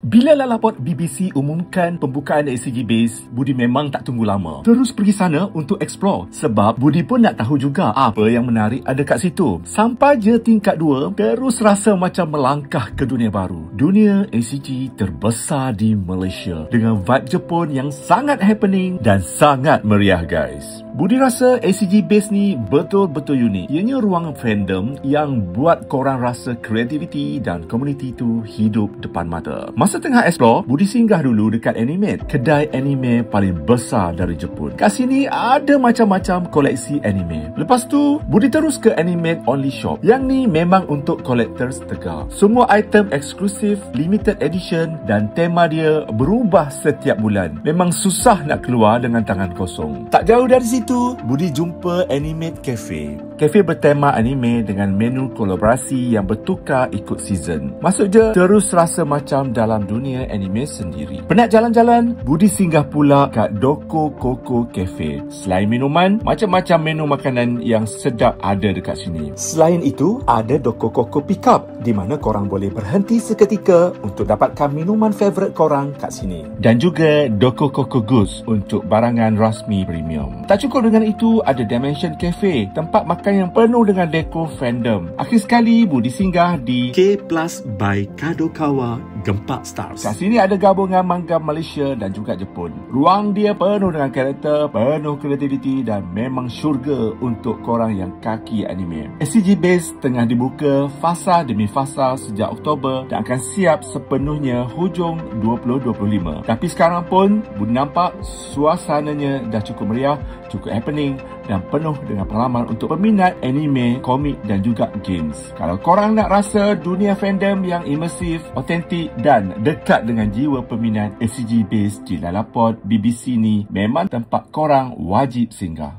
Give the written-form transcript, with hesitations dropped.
Bila Lalaport BBC umumkan pembukaan ACG Base, Budi memang tak tunggu lama. Terus pergi sana untuk explore. Sebab Budi pun nak tahu juga apa yang menarik ada kat situ. Sampai je tingkat 2, terus rasa macam melangkah ke dunia baru. Dunia ACG terbesar di Malaysia. Dengan vibe Jepun yang sangat happening dan sangat meriah guys. Budi rasa ACG Base ni betul-betul unik. Ianya ruang fandom yang buat korang rasa kreativiti dan komuniti tu hidup depan mata. Masa tengah explore, Budi singgah dulu dekat Animate, kedai anime paling besar dari Jepun. Kat sini ada macam-macam koleksi anime. Lepas tu, Budi terus ke Animate Only Shop. Yang ni memang untuk collectors tegar. Semua item eksklusif, limited edition dan tema dia berubah setiap bulan. Memang susah nak keluar dengan tangan kosong. Tak jauh dari situ, Budi jumpa Animate Cafe. Cafe bertema anime dengan menu kolaborasi yang bertukar ikut season. Masuk je, terus rasa macam dalam dunia anime sendiri. Penat jalan-jalan, Budi singgah pula kat Doko Coco Cafe. Selain minuman, macam-macam menu makanan yang sedap ada dekat sini. Selain itu, ada Doko Coco Pickup di mana korang boleh berhenti seketika untuk dapatkan minuman favourite korang kat sini. Dan juga Doko Coco Goose untuk barangan rasmi premium. Tak cukup dengan itu, ada Dimension Cafe, tempat makan yang penuh dengan dekor fandom. Akhir sekali, Budi singgah di K Plus by Kadokawa Gempak Stars. Kat sini ada gabungan manga Malaysia dan juga Jepun. Ruang dia penuh dengan karakter, penuh kreativiti dan memang syurga untuk korang yang kaki anime. ACG Base tengah dibuka fasa demi fasa sejak Oktober dan akan siap sepenuhnya hujung 2025. Tapi sekarang pun, Budi nampak suasananya dah cukup meriah, cukup happening dan penuh dengan pengalaman untuk peminat anime, komik dan juga games. Kalau korang nak rasa dunia fandom yang imersif, otentik dan dekat dengan jiwa peminat, ACG Base di Lalaport BBC ni memang tempat korang wajib singgah.